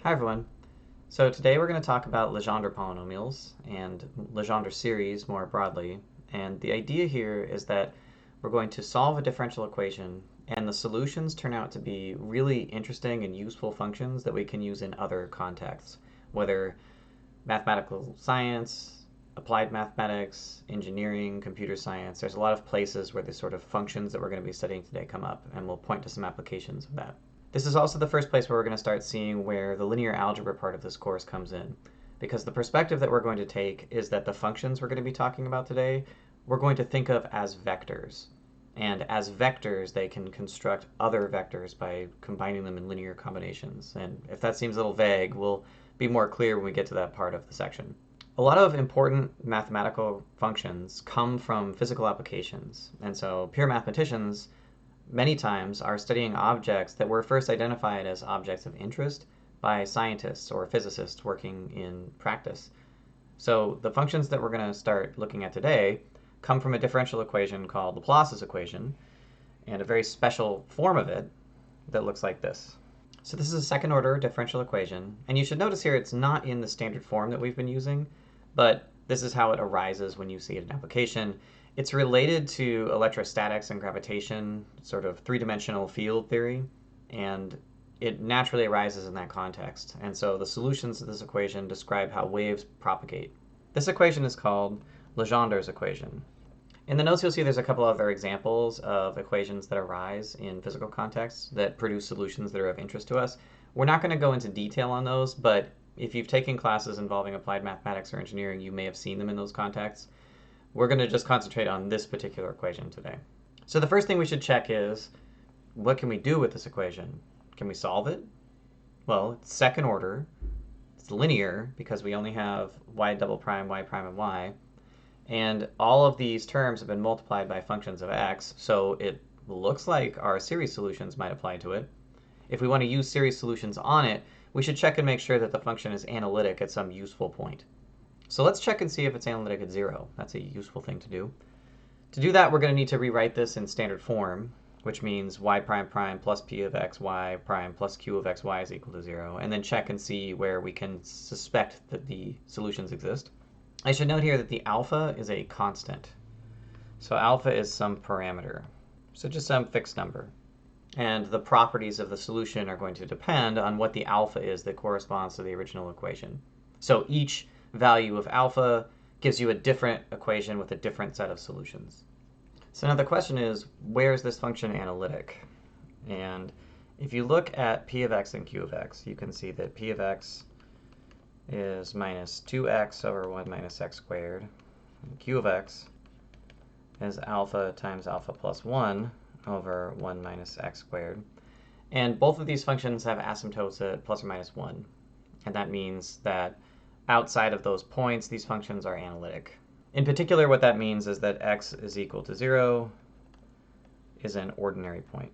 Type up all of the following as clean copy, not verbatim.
Hi everyone. So today we're going to talk about Legendre polynomials and Legendre series more broadly. And the idea here is that we're going to solve a differential equation and the solutions turn out to be really interesting and useful functions that we can use in other contexts, whether mathematical science, applied mathematics, engineering, computer science. There's a lot of places where the sort of functions that we're going to be studying today come up, and we'll point to some applications of that. This is also the first place where we're going to start seeing where the linear algebra part of this course comes in. Because the perspective that we're going to take is that the functions we're going to be talking about today, we're going to think of as vectors. And as vectors, they can construct other vectors by combining them in linear combinations. And if that seems a little vague, we'll be more clear when we get to that part of the section. A lot of important mathematical functions come from physical applications. And so pure mathematicians many times are studying objects that were first identified as objects of interest by scientists or physicists working in practice. So the functions that we're going to start looking at today come from a differential equation called Laplace's equation, and a very special form of it that looks like this. So this is a second order differential equation, and you should notice here it's not in the standard form that we've been using, but this is how it arises when you see it in application. It's related to electrostatics and gravitation, sort of three-dimensional field theory, and it naturally arises in that context. And so the solutions to this equation describe how waves propagate. This equation is called Legendre's equation. In the notes, you'll see there's a couple other examples of equations that arise in physical contexts that produce solutions that are of interest to us. We're not going to go into detail on those, but if you've taken classes involving applied mathematics or engineering, you may have seen them in those contexts. We're going to just concentrate on this particular equation today. So the first thing we should check is, what can we do with this equation? Can we solve it? Well, it's second order. It's linear because we only have y double prime, y prime, and y. And all of these terms have been multiplied by functions of x, so it looks like our series solutions might apply to it. If we want to use series solutions on it, we should check and make sure that the function is analytic at some useful point. So let's check and see if it's analytic at 0. That's a useful thing to do. To do that, we're going to need to rewrite this in standard form, which means y prime prime plus p of x y prime plus q of x y is equal to 0, and then check and see where we can suspect that the solutions exist. I should note here that the alpha is a constant. So alpha is some parameter, so just some fixed number. And the properties of the solution are going to depend on what the alpha is that corresponds to the original equation. So each value of alpha gives you a different equation with a different set of solutions. So now the question is, where is this function analytic? And if you look at p of x and q of x, you can see that p of x is minus 2x over 1 minus x squared. And q of x is alpha times alpha plus 1 over 1 minus x squared. And both of these functions have asymptotes at plus or minus 1. And that means that outside of those points, these functions are analytic. In particular, what that means is that x is equal to 0 is an ordinary point.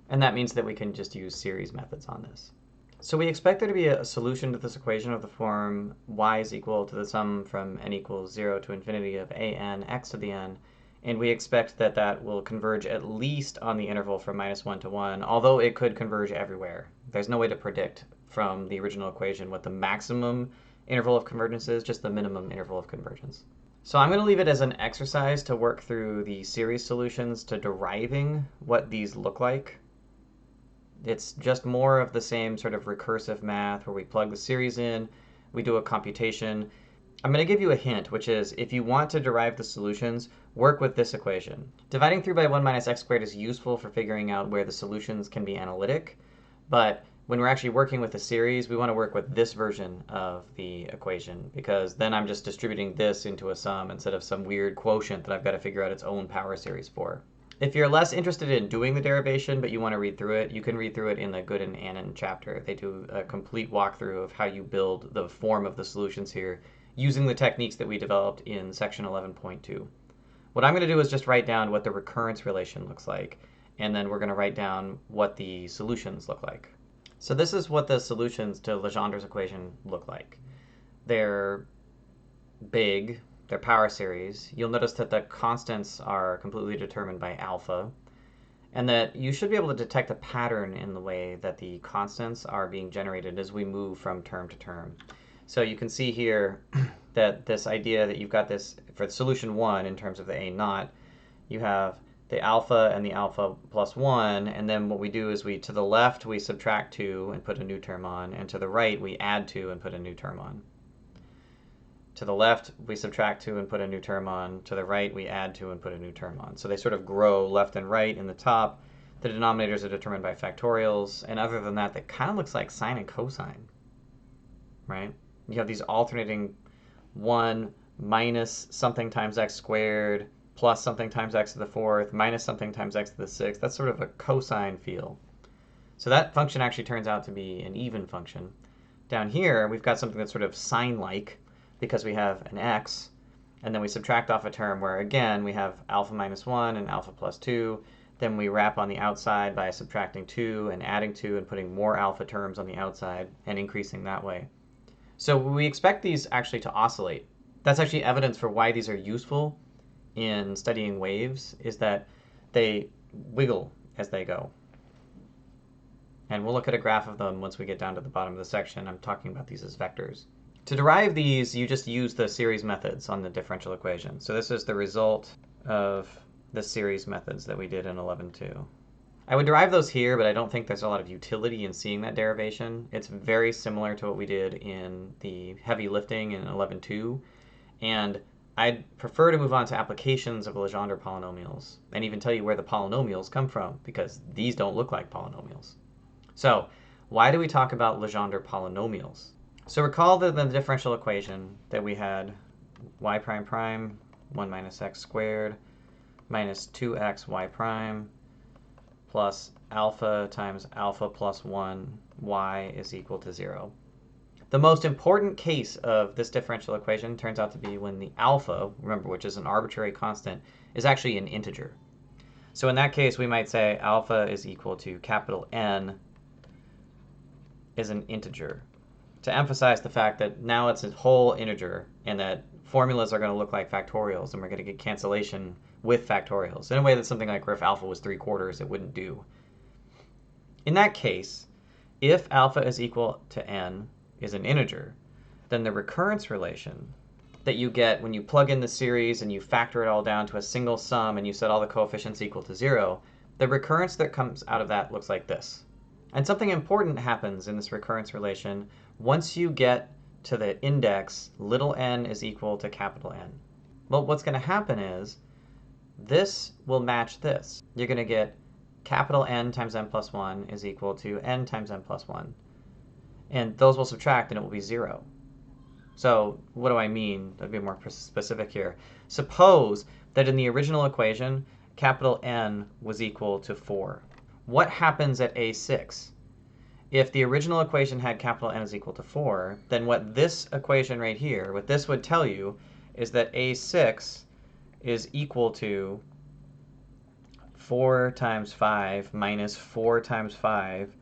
And that means that we can just use series methods on this. So we expect there to be a solution to this equation of the form y is equal to the sum from n equals 0 to infinity of a n x to the n. And we expect that that will converge at least on the interval from minus 1 to 1, although it could converge everywhere. There's no way to predict from the original equation what the maximum interval of convergence is, just the minimum interval of convergence. So I'm going to leave it as an exercise to work through the series solutions to deriving what these look like. It's just more of the same sort of recursive math where we plug the series in, we do a computation. I'm going to give you a hint, which is if you want to derive the solutions, work with this equation. Dividing through by 1 minus x squared is useful for figuring out where the solutions can be analytic, but when we're actually working with a series, we want to work with this version of the equation, because then I'm just distributing this into a sum instead of some weird quotient that I've got to figure out its own power series for. If you're less interested in doing the derivation, but you want to read through it, you can read through it in the Good and Annan chapter. They do a complete walkthrough of how you build the form of the solutions here using the techniques that we developed in section 11.2. What I'm going to do is just write down what the recurrence relation looks like, and then we're going to write down what the solutions look like. So this is what the solutions to Legendre's equation look like. They're big. They're power series. You'll notice that the constants are completely determined by alpha. and that you should be able to detect a pattern in the way that the constants are being generated as we move from term to term. So you can see here that this idea that you've got this, for solution 1 in terms of the A naught, you have the alpha and the alpha plus 1, and then what we do is to the left we subtract 2 and put a new term on, and to the right we add 2 and put a new term on. To the left, we subtract 2 and put a new term on. To the right, we add 2 and put a new term on. So they sort of grow left and right in the top. The denominators are determined by factorials. And other than that, that kind of looks like sine and cosine, right? You have these alternating 1 minus something times x squared plus something times x to the 4th minus something times x to the 6th. That's sort of a cosine feel. So that function actually turns out to be an even function. Down here, we've got something that's sort of sine-like, because we have an x, and then we subtract off a term where, again, we have alpha minus 1 and alpha plus 2. Then we wrap on the outside by subtracting 2 and adding 2 and putting more alpha terms on the outside and increasing that way. So we expect these actually to oscillate. That's actually evidence for why these are useful in studying waves, is that they wiggle as they go. And we'll look at a graph of them once we get down to the bottom of the section. I'm talking about these as vectors. To derive these, you just use the series methods on the differential equation. So this is the result of the series methods that we did in 11.2. I would derive those here, but I don't think there's a lot of utility in seeing that derivation. It's very similar to what we did in the heavy lifting in 11.2. And I'd prefer to move on to applications of Legendre polynomials and even tell you where the polynomials come from, because these don't look like polynomials. So why do we talk about Legendre polynomials? So recall that the differential equation that we had y prime prime 1 minus x squared minus 2x y prime plus alpha times alpha plus 1 y is equal to 0. The most important case of this differential equation turns out to be when the alpha, remember, which is an arbitrary constant, is actually an integer. So in that case, we might say alpha is equal to capital N is an integer, to emphasize the fact that now it's a whole integer and that formulas are going to look like factorials, and we're going to get cancellation with factorials in a way that's something like where if alpha was 3/4, it wouldn't do. In that case, if alpha is equal to n is an integer, then the recurrence relation that you get when you plug in the series and you factor it all down to a single sum and you set all the coefficients equal to 0, the recurrence that comes out of that looks like this. And something important happens in this recurrence relation once you get to the index little n is equal to capital N. Well, what's going to happen is this will match this. You're going to get capital N times n plus 1 is equal to n times n plus 1. And those will subtract and it will be 0. So what do I mean? I'll be more specific here. Suppose that in the original equation, capital N was equal to 4. What happens at A6? If the original equation had capital N is equal to 4, then what this equation right here, what this would tell you is that A6 is equal to 4 times 5 minus 4 times 5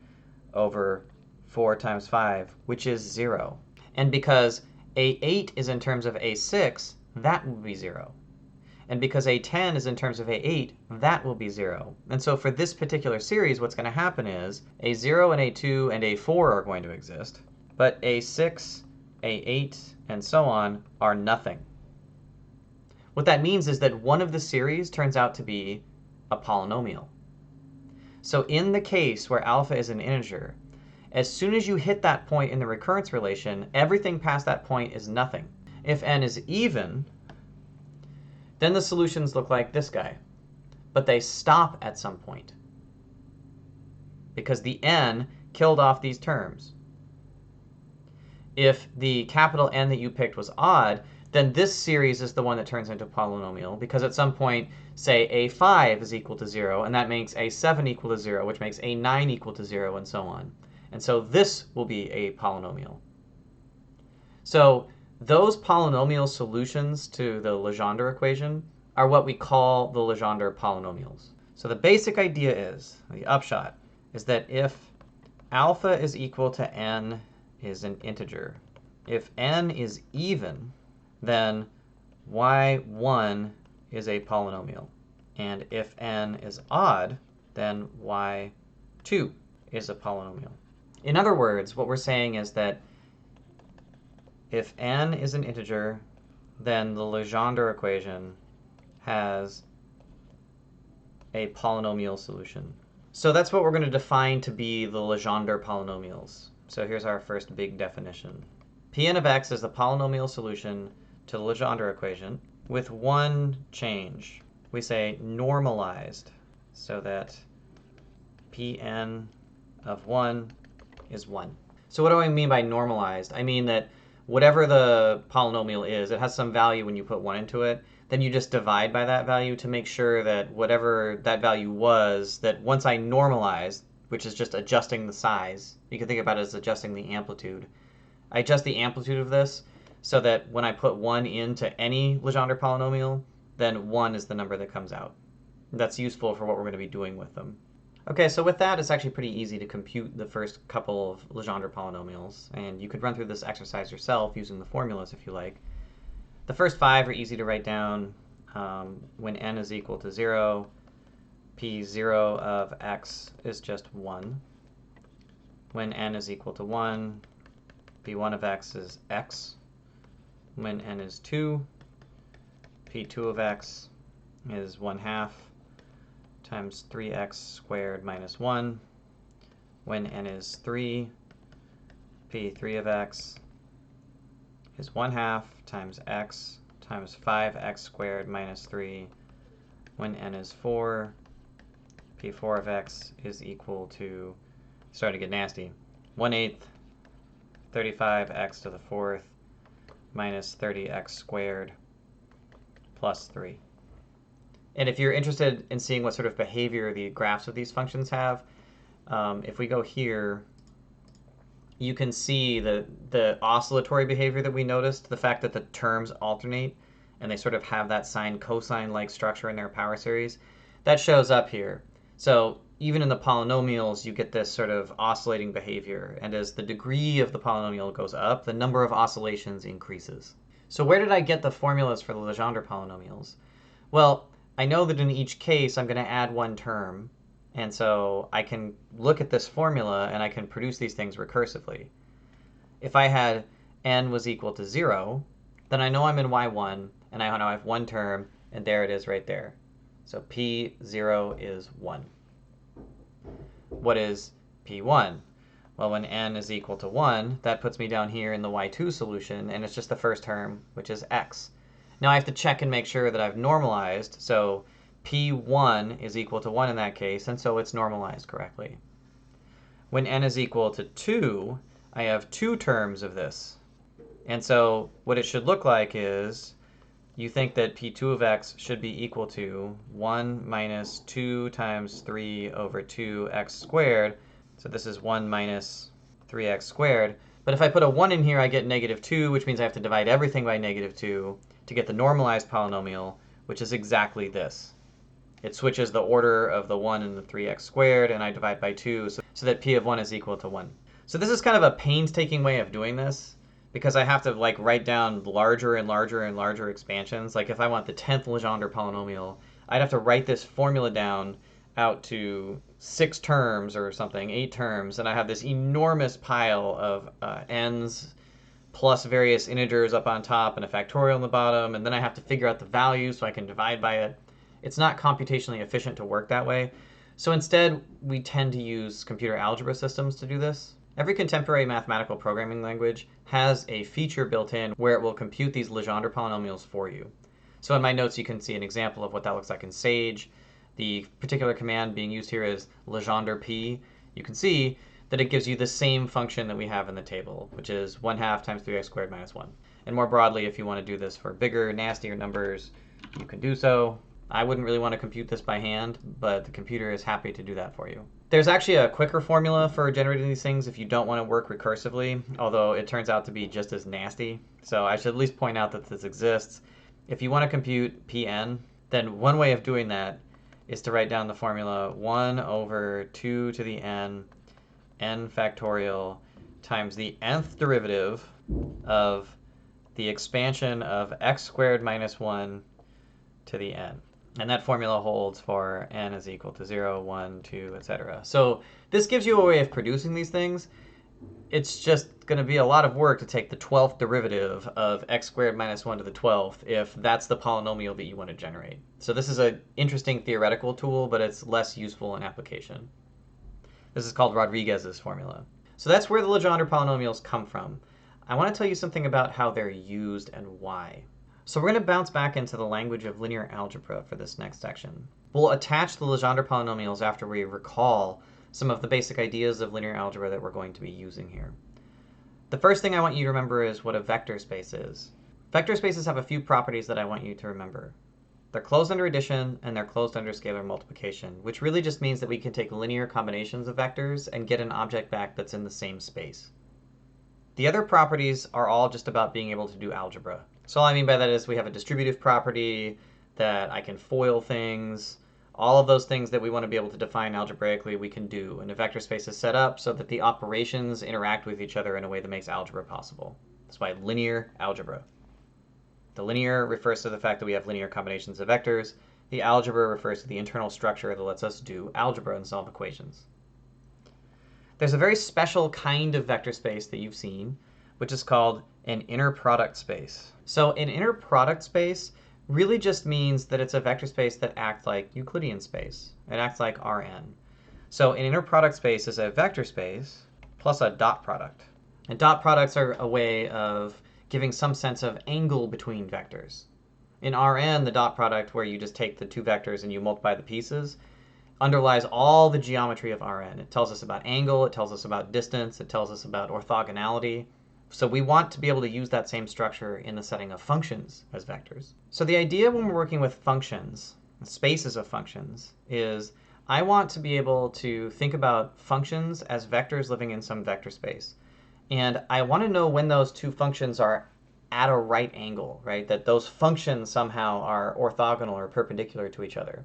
over 4 times 5, which is 0. And because A8 is in terms of A6, that will be 0. And because A10 is in terms of A8, that will be 0. And so for this particular series, what's going to happen is A0 and A2 and A4 are going to exist, but A6, A8, and so on are nothing. What that means is that one of the series turns out to be a polynomial. So in the case where alpha is an integer, as soon as you hit that point in the recurrence relation, everything past that point is nothing. If n is even, then the solutions look like this guy, but they stop at some point because the n killed off these terms. If the capital N that you picked was odd, then this series is the one that turns into a polynomial, because at some point, say A5 is equal to 0, and that makes A7 equal to 0, which makes A9 equal to 0, and so on. And so this will be a polynomial. So those polynomial solutions to the Legendre equation are what we call the Legendre polynomials. So the basic idea is, the upshot, is that if alpha is equal to n is an integer, if n is even, then y1 is a polynomial. And if n is odd, then y2 is a polynomial. In other words, what we're saying is that if n is an integer, then the Legendre equation has a polynomial solution. So that's what we're going to define to be the Legendre polynomials. So here's our first big definition. Pn of x is the polynomial solution to the Legendre equation with one change. We say normalized, so that Pn of 1 is 1. So what do I mean by normalized? I mean that whatever the polynomial is, it has some value when you put 1 into it. Then you just divide by that value to make sure that whatever that value was, that once I normalize, which is just adjusting the size, you can think about it as adjusting the amplitude. I adjust the amplitude of this so that when I put 1 into any Legendre polynomial, then 1 is the number that comes out. That's useful for what we're going to be doing with them. Okay, so with that, it's actually pretty easy to compute the first couple of Legendre polynomials, and you could run through this exercise yourself using the formulas if you like. The first 5 are easy to write down. When n is equal to 0, p0 of x is just 1. When n is equal to 1, p1 of x is x. When n is 2, p2 of x is 1/2 times 3x squared minus 1. When n is 3, p3 of x is 1/2 times x times 5x squared minus 3. When n is 4, p4 of x is equal to, starting to get nasty, 1/8 35x to the 4th minus 30x squared plus 3. And if you're interested in seeing what sort of behavior the graphs of these functions have, if we go here, you can see the oscillatory behavior that we noticed, the fact that the terms alternate and they sort of have that sine-cosine-like structure in their power series. That shows up here. So even in the polynomials, you get this sort of oscillating behavior. And as the degree of the polynomial goes up, the number of oscillations increases. So where did I get the formulas for the Legendre polynomials? Well, I know that in each case, I'm going to add one term. And so I can look at this formula and I can produce these things recursively. If I had n was equal to 0, then I know I'm in y1, and I know I have one term, and there it is right there. So p0 is 1. What is p1? Well, when n is equal to 1, that puts me down here in the y2 solution, and it's just the first term, which is x. Now I have to check and make sure that I've normalized, so p1 is equal to 1 in that case, and so it's normalized correctly. When n is equal to 2, I have two terms of this. And so what it should look like is you think that p2 of x should be equal to 1 minus 2 times 3 over 2x squared. So this is 1 minus 3x squared. But if I put a 1 in here, I get -2, which means I have to divide everything by -2 to get the normalized polynomial, which is exactly this. It switches the order of the 1 and the 3x squared, and I divide by 2 so that p of 1 is equal to 1. So this is kind of a painstaking way of doing this, because I have to like write down larger and larger and larger expansions. Like if I want the 10th Legendre polynomial, I'd have to write this formula down out to 6 terms or something, 8 terms, and I have this enormous pile of n's plus various integers up on top and a factorial on the bottom, and then I have to figure out the value so I can divide by it. It's not computationally efficient to work that way. So instead, we tend to use computer algebra systems to do this. Every contemporary mathematical programming language has a feature built in where it will compute these Legendre polynomials for you. So in my notes, you can see an example of what that looks like in Sage. The particular command being used here is Legendre p. You can see that it gives you the same function that we have in the table, which is 1/2 times 3x squared minus 1. And more broadly, if you want to do this for bigger, nastier numbers, you can do so. I wouldn't really want to compute this by hand, but the computer is happy to do that for you. There's actually a quicker formula for generating these things if you don't want to work recursively, although it turns out to be just as nasty. So I should at least point out that this exists. If you want to compute Pn, then one way of doing that is to write down the formula 1 over 2 to the n factorial times the nth derivative of the expansion of x squared minus 1 to the n. And that formula holds for n is equal to 0, 1, 2, etc. So this gives you a way of producing these things. It's just going to be a lot of work to take the 12th derivative of x squared minus 1 to the 12th if that's the polynomial that you want to generate. So this is an interesting theoretical tool, but it's less useful in application. This is called Rodriguez's formula. So that's where the Legendre polynomials come from. I want to tell you something about how they're used and why. So we're going to bounce back into the language of linear algebra for this next section. We'll attach the Legendre polynomials after we recall some of the basic ideas of linear algebra that we're going to be using here. The first thing I want you to remember is what a vector space is. Vector spaces have a few properties that I want you to remember. They're closed under addition and they're closed under scalar multiplication, which really just means that we can take linear combinations of vectors and get an object back that's in the same space. The other properties are all just about being able to do algebra. So all I mean by that is we have a distributive property, that I can FOIL things. All of those things that we want to be able to define algebraically we can do. And a vector space is set up so that the operations interact with each other in a way that makes algebra possible. That's why linear algebra. The linear refers to the fact that we have linear combinations of vectors. The algebra refers to the internal structure that lets us do algebra and solve equations. There's a very special kind of vector space that you've seen, which is called an inner product space. So an inner product space really just means that it's a vector space that acts like Euclidean space. It acts like Rn. So an inner product space is a vector space plus a dot product. And dot products are a way of giving some sense of angle between vectors. In Rn, the dot product, where you just take the two vectors and you multiply the pieces, underlies all the geometry of Rn. It tells us about angle, it tells us about distance, it tells us about orthogonality. So we want to be able to use that same structure in the setting of functions as vectors. So the idea when we're working with functions, spaces of functions, is I want to be able to think about functions as vectors living in some vector space. And I want to know when those two functions are at a right angle, right? That those functions somehow are orthogonal or perpendicular to each other.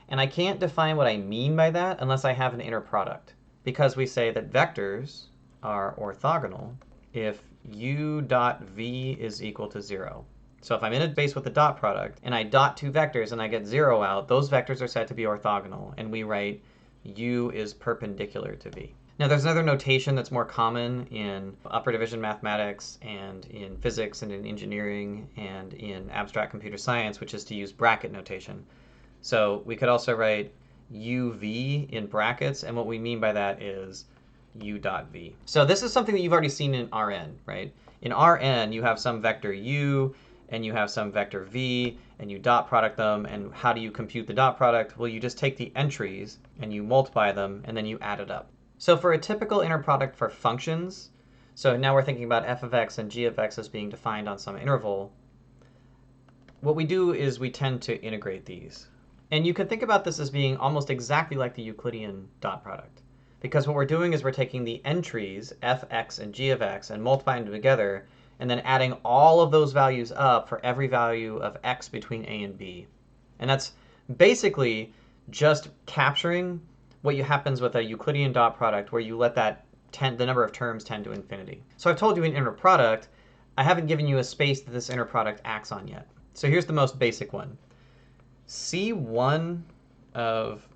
And I can't define what I mean by that unless I have an inner product, because we say that vectors are orthogonal if u dot v is equal to 0. So if I'm in a space with a dot product and I dot two vectors and I get 0 out, those vectors are said to be orthogonal, and we write u is perpendicular to v. Now there's another notation that's more common in upper division mathematics and in physics and in engineering and in abstract computer science, which is to use bracket notation. So we could also write uv in brackets, and what we mean by that is u dot v. So this is something that you've already seen in Rn, right? In Rn, you have some vector u, and you have some vector v, and you dot product them. And how do you compute the dot product? Well, you just take the entries, and you multiply them, and then you add it up. So for a typical inner product for functions, so now we're thinking about f of x and g of x as being defined on some interval, what we do is we tend to integrate these. And you can think about this as being almost exactly like the Euclidean dot product. Because what we're doing is we're taking the entries, fx and g of x, and multiplying them together, and then adding all of those values up for every value of x between a and b. And that's basically just capturing what happens with a Euclidean dot product, where you let that the number of terms tend to infinity. So I've told you an inner product. I haven't given you a space that this inner product acts on yet. So here's the most basic one. C1 of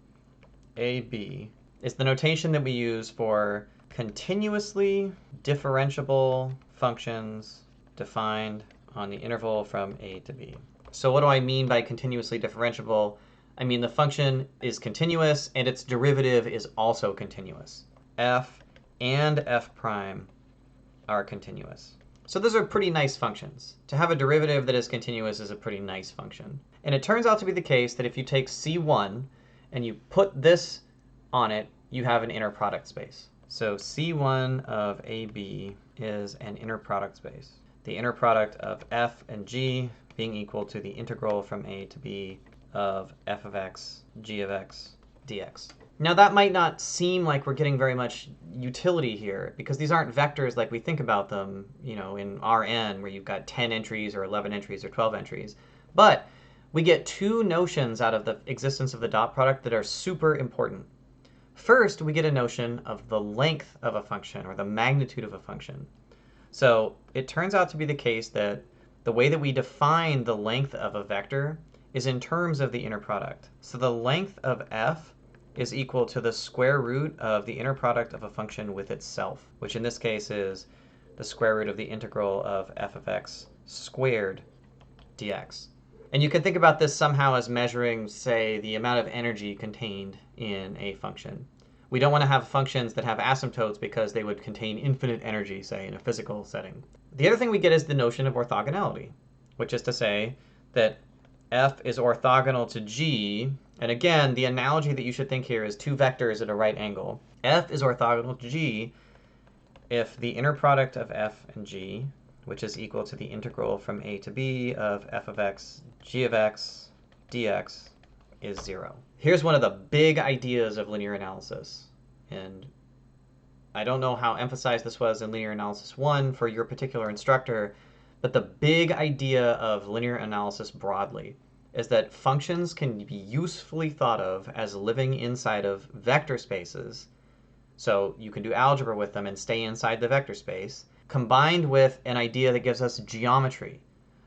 AB is the notation that we use for continuously differentiable functions defined on the interval from a to b. So what do I mean by continuously differentiable? I mean the function is continuous and its derivative is also continuous. F and f prime are continuous. So those are pretty nice functions. To have a derivative that is continuous is a pretty nice function. And it turns out to be the case that if you take C1 and you put this on it, you have an inner product space. So C1 of AB is an inner product space. The inner product of f and g being equal to the integral from a to b of f of x, g of x, dx. Now that might not seem like we're getting very much utility here, because these aren't vectors like we think about them, in Rn, where you've got 10 entries or 11 entries or 12 entries. But we get two notions out of the existence of the dot product that are super important. First, we get a notion of the length of a function, or the magnitude of a function. So it turns out to be the case that the way that we define the length of a vector is in terms of the inner product. So the length of f is equal to the square root of the inner product of a function with itself, which in this case is the square root of the integral of f of x squared dx. And you can think about this somehow as measuring, say, the amount of energy contained in a function. We don't want to have functions that have asymptotes because they would contain infinite energy, say, in a physical setting. The other thing we get is the notion of orthogonality, which is to say that f is orthogonal to g. And again, the analogy that you should think here is two vectors at a right angle. F is orthogonal to g if the inner product of f and g, which is equal to the integral from a to b of f of x, g of x, dx, is 0. Here's one of the big ideas of linear analysis. And I don't know how emphasized this was in linear analysis 1 for your particular instructor, but the big idea of linear analysis broadly is that functions can be usefully thought of as living inside of vector spaces. So you can do algebra with them and stay inside the vector space, combined with an idea that gives us geometry.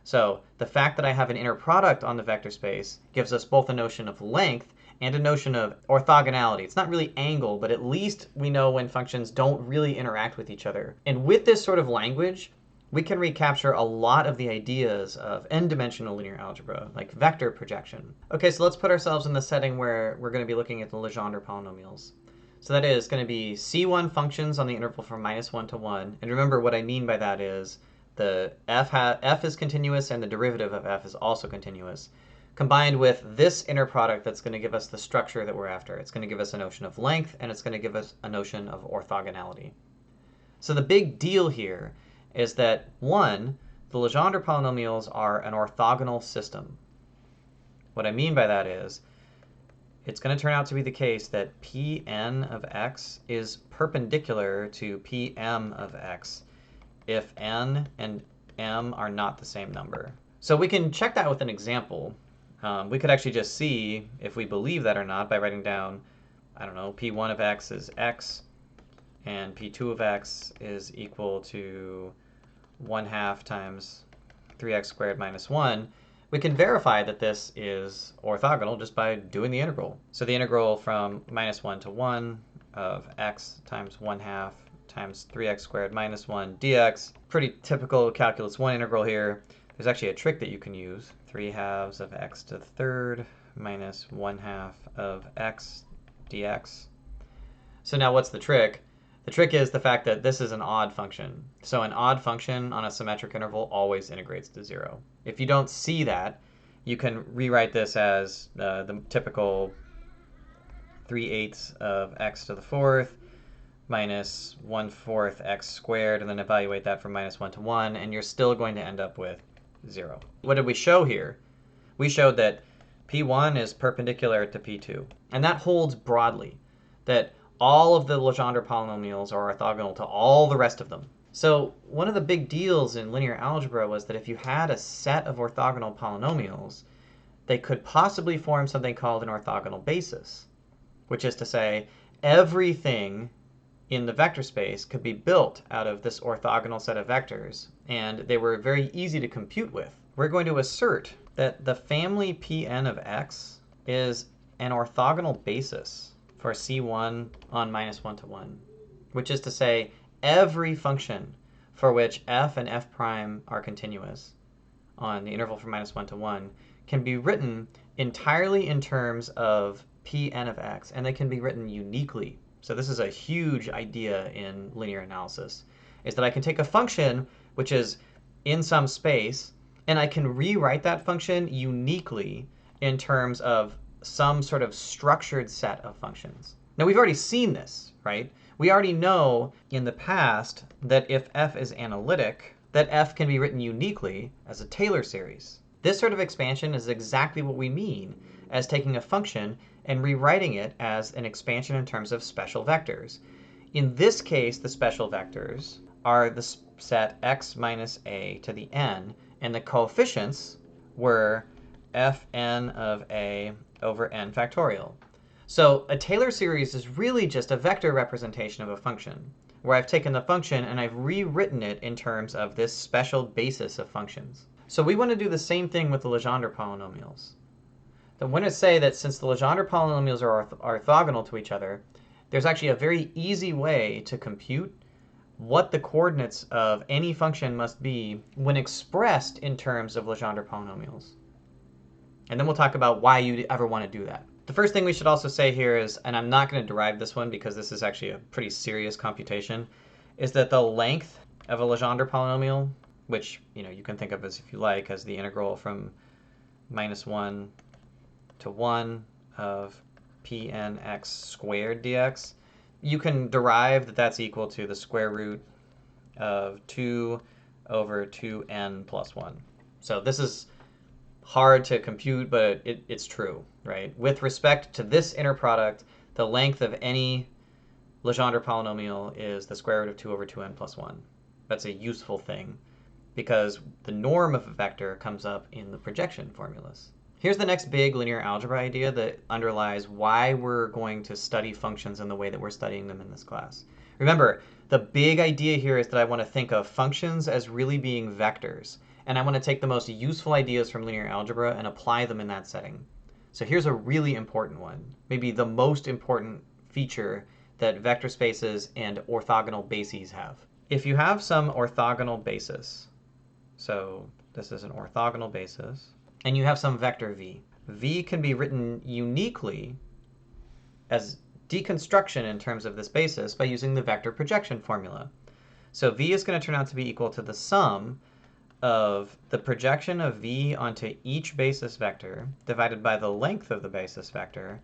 So the fact that I have an inner product on the vector space gives us both a notion of length and a notion of orthogonality. It's not really angle, but at least we know when functions don't really interact with each other. And with this sort of language, we can recapture a lot of the ideas of n-dimensional linear algebra, like vector projection. Okay, so let's put ourselves in the setting where we're going to be looking at the Legendre polynomials. So that is going to be C1 functions on the interval from -1 to 1. And remember, what I mean by that is the f is continuous and the derivative of f is also continuous, combined with this inner product that's going to give us the structure that we're after. It's going to give us a notion of length, and it's going to give us a notion of orthogonality. So the big deal here is that, one, the Legendre polynomials are an orthogonal system. What I mean by that is it's going to turn out to be the case that Pn of x is perpendicular to Pm of x if n and m are not the same number. So we can check that with an example. We could actually just see if we believe that or not by writing down, I don't know, P1 of x is x, and P2 of x is equal to 1/2 times 3x squared minus 1. We can verify that this is orthogonal just by doing the integral. So the integral from -1 to 1 of x times 1/2 times 3x squared minus 1 dx. Pretty typical calculus 1 integral here. There's actually a trick that you can use. 3/2 of x to the third minus 1/2 of x dx. So now what's the trick? The trick is the fact that this is an odd function. So an odd function on a symmetric interval always integrates to 0. If you don't see that, you can rewrite this as the typical 3/8 of x to the fourth minus 1/4 x squared, and then evaluate that from -1 to 1, and you're still going to end up with 0. What did we show here? We showed that P1 is perpendicular to P2. And that holds broadly, that all of the Legendre polynomials are orthogonal to all the rest of them. So one of the big deals in linear algebra was that if you had a set of orthogonal polynomials, they could possibly form something called an orthogonal basis, which is to say everything in the vector space could be built out of this orthogonal set of vectors, and they were very easy to compute with. We're going to assert that the family Pn of x is an orthogonal basis for C1 on -1 to 1, which is to say every function for which f and f prime are continuous on the interval from -1 to 1 can be written entirely in terms of Pn of x, and they can be written uniquely. So this is a huge idea in linear analysis, is that I can take a function which is in some space, and I can rewrite that function uniquely in terms of some sort of structured set of functions. Now we've already seen this, right? We already know in the past that if f is analytic, that f can be written uniquely as a Taylor series. This sort of expansion is exactly what we mean as taking a function and rewriting it as an expansion in terms of special vectors. In this case, the special vectors are the set x minus a to the n, and the coefficients were fn of a over n factorial. So a Taylor series is really just a vector representation of a function, where I've taken the function and I've rewritten it in terms of this special basis of functions. So we want to do the same thing with the Legendre polynomials. I'm going to say that since the Legendre polynomials are orthogonal to each other, there's actually a very easy way to compute what the coordinates of any function must be when expressed in terms of Legendre polynomials. And then we'll talk about why you'd ever want to do that. The first thing we should also say here is, and I'm not going to derive this one because this is actually a pretty serious computation, is that the length of a Legendre polynomial, which you can think of as, if you like, as the integral from -1 to 1 of Pnx squared dx, you can derive that that's equal to the square root of 2 over 2n plus 1. So this is hard to compute, but it's true, right? With respect to this inner product, the length of any Legendre polynomial is the square root of 2 over 2n plus 1. That's a useful thing because the norm of a vector comes up in the projection formulas. Here's the next big linear algebra idea that underlies why we're going to study functions in the way that we're studying them in this class. Remember, the big idea here is that I want to think of functions as really being vectors. And I want to take the most useful ideas from linear algebra and apply them in that setting. So here's a really important one, maybe the most important feature that vector spaces and orthogonal bases have. If you have some orthogonal basis, so this is an orthogonal basis, and you have some vector v. V can be written uniquely as deconstruction in terms of this basis by using the vector projection formula. So v is going to turn out to be equal to the sum of the projection of v onto each basis vector divided by the length of the basis vector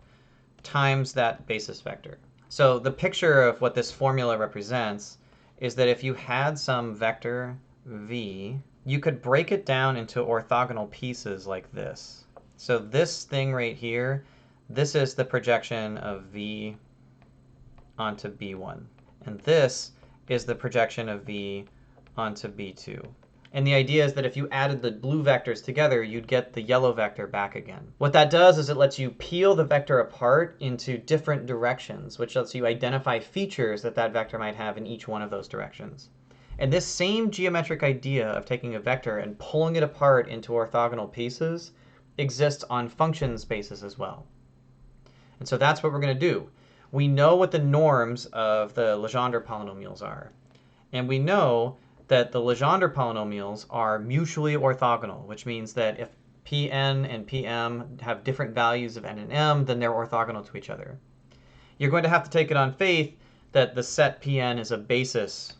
times that basis vector. So the picture of what this formula represents is that if you had some vector v, you could break it down into orthogonal pieces like this. So this thing right here, this is the projection of v onto b1. And this is the projection of v onto b2. And the idea is that if you added the blue vectors together, you'd get the yellow vector back again. What that does is it lets you peel the vector apart into different directions, which lets you identify features that that vector might have in each one of those directions. And this same geometric idea of taking a vector and pulling it apart into orthogonal pieces exists on function spaces as well. And so that's what we're going to do. We know what the norms of the Legendre polynomials are. And we know that the Legendre polynomials are mutually orthogonal, which means that if Pn and Pm have different values of n and m, then they're orthogonal to each other. You're going to have to take it on faith that the set Pn is a basis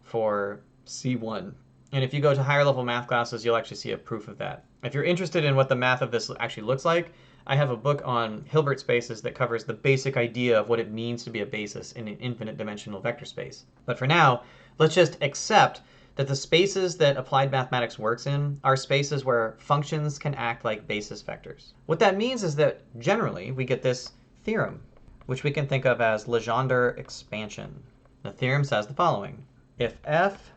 for C1. And if you go to higher level math classes, you'll actually see a proof of that. If you're interested in what the math of this actually looks like, I have a book on Hilbert spaces that covers the basic idea of what it means to be a basis in an infinite dimensional vector space. But for now, let's just accept that the spaces that applied mathematics works in are spaces where functions can act like basis vectors. What that means is that generally we get this theorem, which we can think of as Legendre expansion. The theorem says the following. If f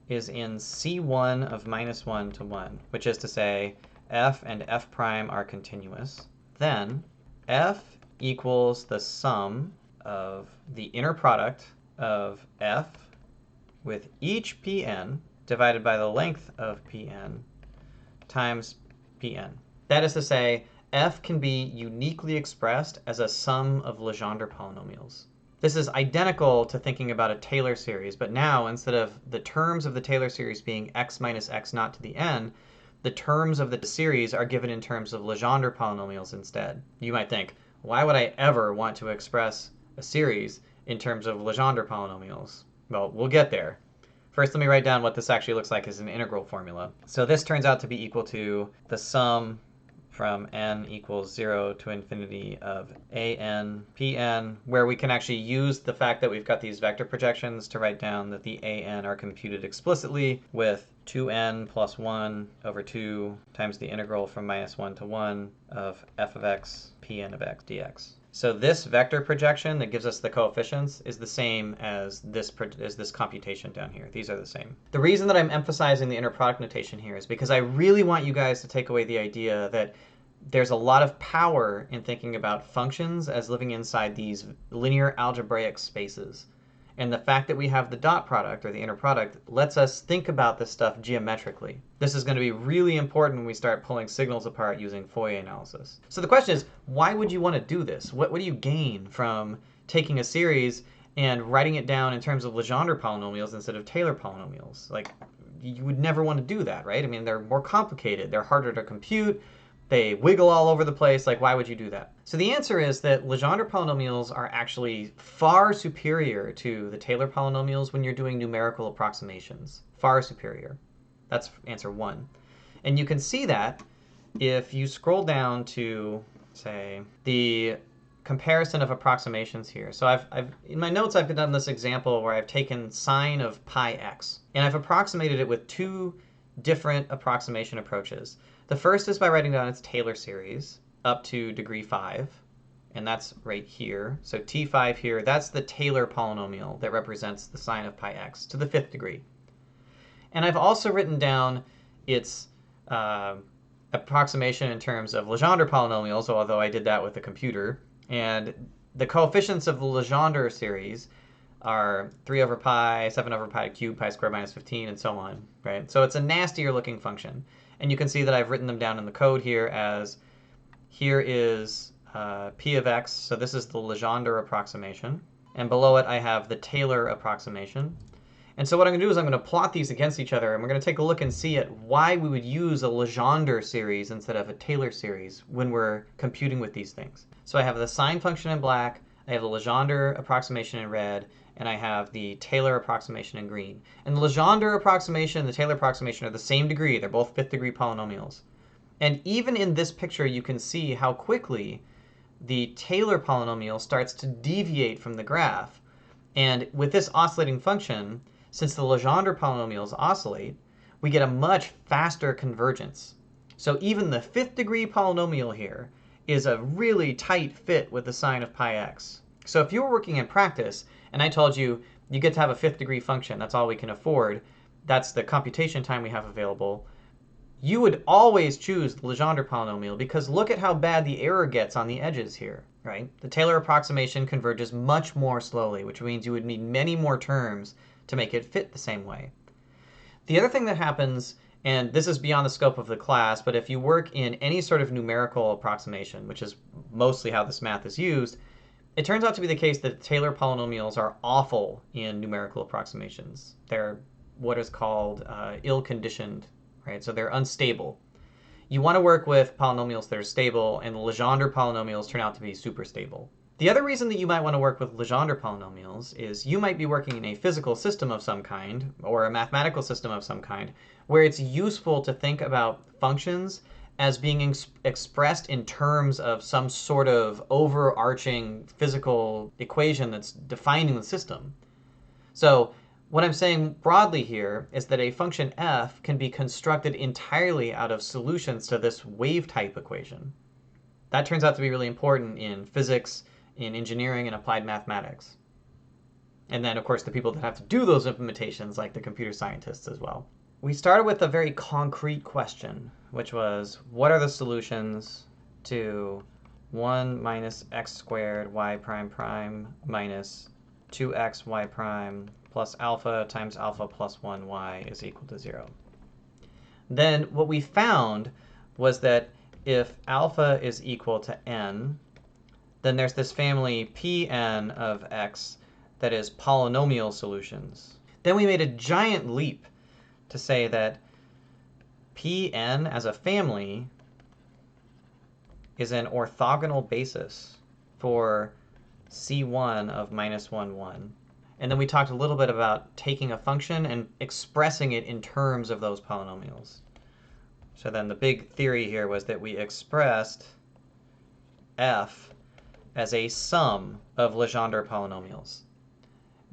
is in C1 of -1 to 1, which is to say f and f prime are continuous, then f equals the sum of the inner product of f with each Pn divided by the length of Pn times Pn. That is to say, f can be uniquely expressed as a sum of Legendre polynomials. This is identical to thinking about a Taylor series, but now instead of the terms of the Taylor series being x minus x naught to the n, the terms of the series are given in terms of Legendre polynomials instead. You might think, why would I ever want to express a series in terms of Legendre polynomials? Well, we'll get there. First, let me write down what this actually looks like as an integral formula. So this turns out to be equal to the sum from n equals 0 to infinity of an Pn, where we can actually use the fact that we've got these vector projections to write down that the an are computed explicitly with 2n plus 1 over 2 times the integral from -1 to 1 of f of x Pn of x dx. So this vector projection that gives us the coefficients is the same as this computation down here. These are the same. The reason that I'm emphasizing the inner product notation here is because I really want you guys to take away the idea that there's a lot of power in thinking about functions as living inside these linear algebraic spaces. And the fact that we have the dot product or the inner product lets us think about this stuff geometrically. This is going to be really important when we start pulling signals apart using Fourier analysis. So the question is, why would you want to do this? What do you gain from taking a series and writing it down in terms of Legendre polynomials instead of Taylor polynomials? Like, you would never want to do that, right? I mean, they're more complicated. They're harder to compute. They wiggle all over the place. Like, why would you do that? So the answer is that Legendre polynomials are actually far superior to the Taylor polynomials when you're doing numerical approximations. Far superior. That's answer one. And you can see that if you scroll down to, say, the comparison of approximations here. So I've in my notes, I've done this example where I've taken sine of pi x, and I've approximated it with two different approximation approaches. The first is by writing down its Taylor series up to degree 5, and that's right here. So T5 here, that's the Taylor polynomial that represents the sine of pi x to the 5th degree. And I've also written down its approximation in terms of Legendre polynomials, although I did that with a computer. And the coefficients of the Legendre series are 3 over pi, 7 over pi cubed, pi squared minus 15, and so on, right? So it's a nastier looking function. And you can see that I've written them down in the code here as, here is p of x, so this is the Legendre approximation. And below it, I have the Taylor approximation. And so what I'm going to do is I'm going to plot these against each other, and we're going to take a look and see at why we would use a Legendre series instead of a Taylor series when we're computing with these things. So I have the sine function in black, I have the Legendre approximation in red, and I have the Taylor approximation in green. And the Legendre approximation and the Taylor approximation are the same degree. They're both 5th degree polynomials. And even in this picture, you can see how quickly the Taylor polynomial starts to deviate from the graph. And with this oscillating function, since the Legendre polynomials oscillate, we get a much faster convergence. So even the 5th degree polynomial here is a really tight fit with the sine of pi x. So if you were working in practice, and I told you, you get to have a 5th degree function, that's all we can afford, that's the computation time we have available, you would always choose the Legendre polynomial because look at how bad the error gets on the edges here, right? The Taylor approximation converges much more slowly, which means you would need many more terms to make it fit the same way. The other thing that happens, and this is beyond the scope of the class, but if you work in any sort of numerical approximation, which is mostly how this math is used, it turns out to be the case that Taylor polynomials are awful in numerical approximations. They're what is called ill-conditioned, right? So they're unstable. You want to work with polynomials that are stable, and the Legendre polynomials turn out to be super stable. The other reason that you might want to work with Legendre polynomials is you might be working in a physical system of some kind, or a mathematical system of some kind, where it's useful to think about functions as being expressed in terms of some sort of overarching physical equation that's defining the system. So what I'm saying broadly here is that a function f can be constructed entirely out of solutions to this wave type equation. That turns out to be really important in physics, in engineering, and applied mathematics. And then, of course, the people that have to do those implementations, like the computer scientists as well. We started with a very concrete question, which was, what are the solutions to 1 minus x squared y prime prime minus 2x y prime plus alpha times alpha plus 1y is equal to 0? Then what we found was that if alpha is equal to n, then there's this family Pn of x that is polynomial solutions. Then we made a giant leap to say that Pn as a family is an orthogonal basis for C1 of minus 1, 1. And then we talked a little bit about taking a function and expressing it in terms of those polynomials. So then the big theory here was that we expressed f as a sum of Legendre polynomials,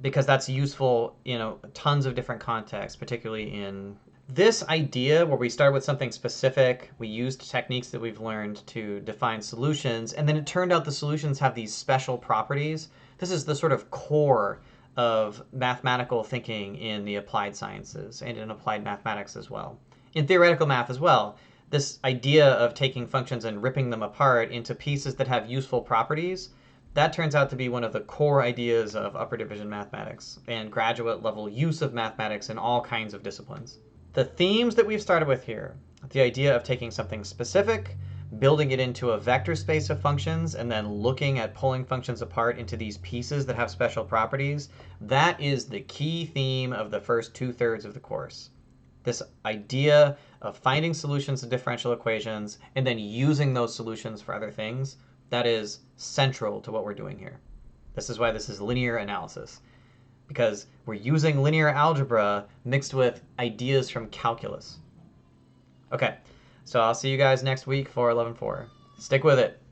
because that's useful in tons of different contexts, particularly in this idea where we start with something specific, we used techniques that we've learned to define solutions, and then it turned out the solutions have these special properties. This is the sort of core of mathematical thinking in the applied sciences and in applied mathematics as well. In theoretical math as well, this idea of taking functions and ripping them apart into pieces that have useful properties That turns out to be one of the core ideas of upper division mathematics and graduate level use of mathematics in all kinds of disciplines. The themes that we've started with here, the idea of taking something specific, building it into a vector space of functions, and then looking at pulling functions apart into these pieces that have special properties, that is the key theme of the first 2/3 of the course. This idea of finding solutions to differential equations and then using those solutions for other things, that is central to what we're doing here. This is why this is linear analysis, because we're using linear algebra mixed with ideas from calculus. Okay, so I'll see you guys next week for 11.4. Stick with it.